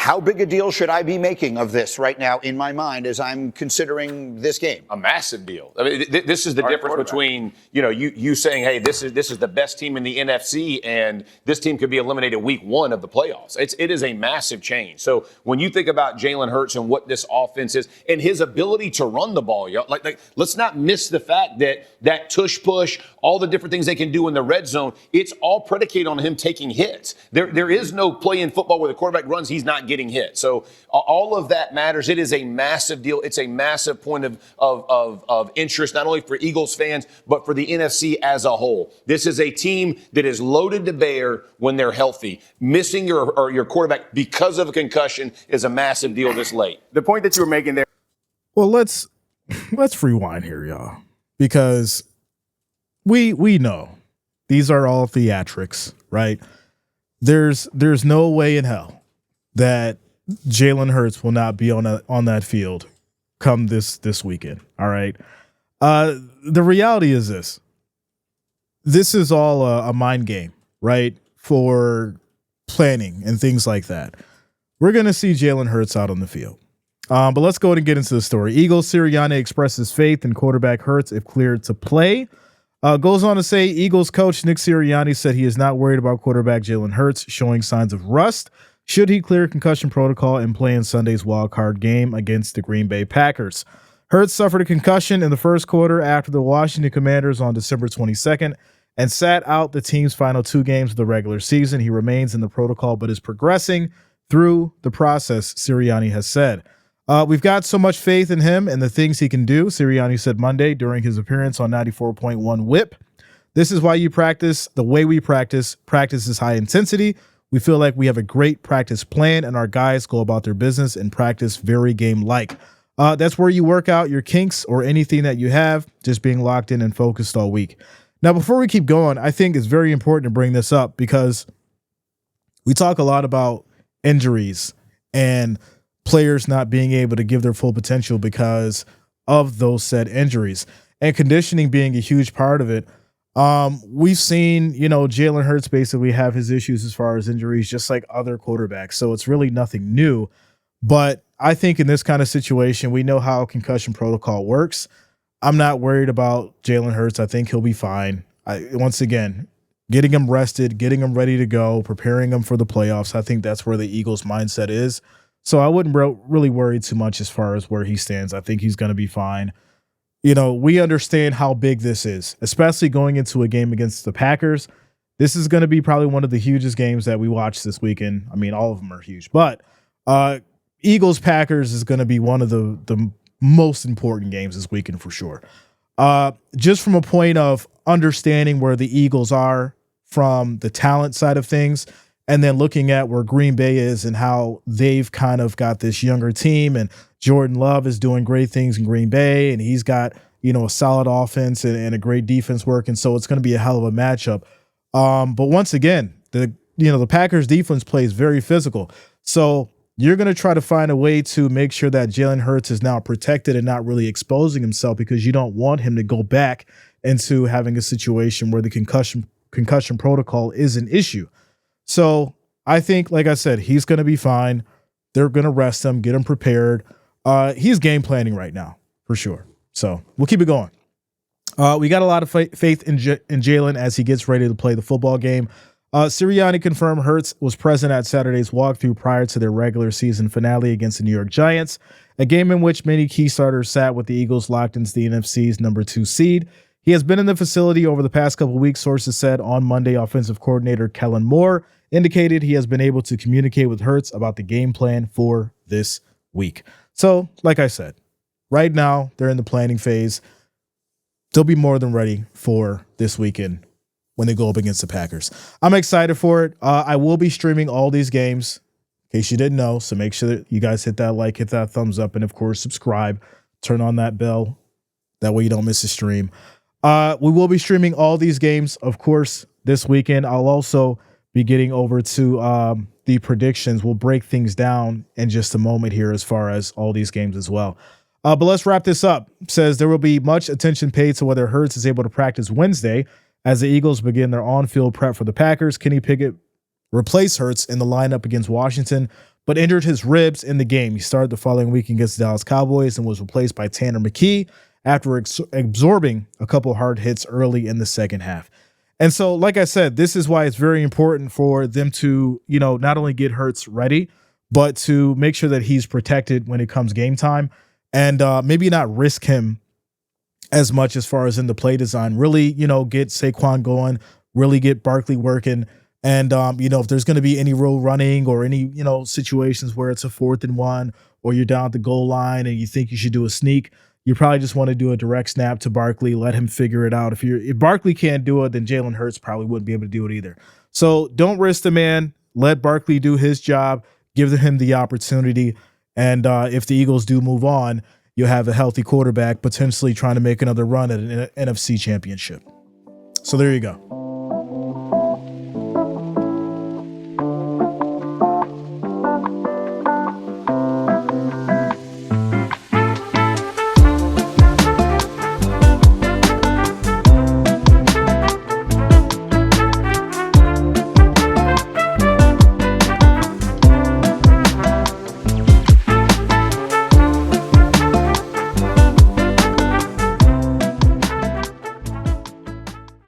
How big a deal should I be making of this right now in my mind as I'm considering this game? A massive deal. I mean, this is the difference between, you saying, hey, this is the best team in the NFC, and this team could be eliminated week 1 of the playoffs. It is a massive change. So when you think about Jalen Hurts and what this offense is and his ability to run the ball, like let's not miss the fact that tush push, all the different things they can do in the red zone, it's all predicated on him taking hits. There is no play in football where the quarterback runs, he's not getting hit. So all of that matters. It is a massive deal. It's a massive point of interest, not only for Eagles fans, but for the NFC as a whole. This is a team that is loaded to bear when they're healthy. Missing your quarterback because of a concussion is a massive deal this late. The point that you were making there. Well, let's rewind here, y'all, because we know these are all theatrics, right? There's no way in hell that Jalen Hurts will not be on that field come this weekend. All right. The reality is this. This is all a mind game, right? For planning and things like that. We're going to see Jalen Hurts out on the field. But let's go ahead and get into the story. Eagles Sirianni expresses faith in quarterback Hurts if cleared to play. Goes on to say Eagles coach Nick Sirianni said he is not worried about quarterback Jalen Hurts showing signs of rust should he clear concussion protocol and play in Sunday's wildcard game against the Green Bay Packers. Hurts suffered a concussion in the first quarter after the Washington Commanders on December 22nd and sat out the team's final 2 games of the regular season. He remains in the protocol but is progressing through the process, Sirianni has said. We've got so much faith in him and the things he can do, Sirianni said Monday during his appearance on 94.1 WHIP. This is why you practice the way we practice. Practice is high intensity. We feel like we have a great practice plan, and our guys go about their business and practice very game-like. That's where you work out your kinks or anything that you have, just being locked in and focused all week. Now, before we keep going, I think it's very important to bring this up because we talk a lot about injuries and players not being able to give their full potential because of those said injuries, and conditioning being a huge part of it. We've seen, Jalen Hurts basically have his issues as far as injuries, just like other quarterbacks. So it's really nothing new. But I think in this kind of situation, we know how concussion protocol works. I'm not worried about Jalen Hurts. I think he'll be fine. Once again, getting him rested, getting him ready to go, preparing him for the playoffs. I think that's where the Eagles' mindset is. So I wouldn't really worry too much as far as where he stands. I think he's going to be fine. We understand how big this is, especially going into a game against the Packers. This is going to be probably one of the hugest games that we watch this weekend. I mean, all of them are huge, but Eagles-Packers is going to be one of the most important games this weekend for sure. Just from a point of understanding where the Eagles are from the talent side of things, and then looking at where Green Bay is and how they've kind of got this younger team, and Jordan Love is doing great things in Green Bay, and he's got, a solid offense and a great defense working. So it's going to be a hell of a matchup. But once again, the Packers defense plays very physical. So you're going to try to find a way to make sure that Jalen Hurts is now protected and not really exposing himself, because you don't want him to go back into having a situation where the concussion protocol is an issue. So I think, like I said, he's going to be fine. They're going to rest him, get him prepared. He's game planning right now, for sure. So we'll keep it going. We got a lot of faith in Jalen as he gets ready to play the football game. Sirianni confirmed Hurts was present at Saturday's walkthrough prior to their regular season finale against the New York Giants, a game in which many key starters sat with the Eagles locked into the NFC's number 2 seed. He has been in the facility over the past couple of weeks, sources said on Monday. Offensive coordinator Kellen Moore indicated he has been able to communicate with Hurts about the game plan for this week. So, like I said, right now they're in the planning phase. They'll be more than ready for this weekend when they go up against the Packers. I'm excited for it. I will be streaming all these games, in case you didn't know. So make sure that you guys hit that like, hit that thumbs up, and of course, subscribe. Turn on that bell. That way you don't miss a stream. We will be streaming all these games, of course, this weekend. I'll also be getting over to the predictions. We'll break things down in just a moment here as far as all these games as well. But let's wrap this up. It says there will be much attention paid to whether Hurts is able to practice Wednesday as the Eagles begin their on-field prep for the Packers. Kenny Pickett replaced Hurts in the lineup against Washington, but injured his ribs in the game. He started the following week against the Dallas Cowboys and was replaced by Tanner McKee after absorbing a couple hard hits early in the second half. And so, like I said, this is why it's very important for them to, not only get Hurts ready, but to make sure that he's protected when it comes game time, and maybe not risk him as much as far as in the play design. Really, get Saquon going, really get Barkley working. And, if there's going to be any road running or any, situations where it's a 4th and 1 or you're down at the goal line and you think you should do a sneak, you probably just want to do a direct snap to Barkley, let him figure it out. If Barkley can't do it, then Jalen Hurts probably wouldn't be able to do it either. So don't risk the man. Let Barkley do his job. Give him the opportunity. And if the Eagles do move on, you'll have a healthy quarterback potentially trying to make another run at an NFC championship. So there you go.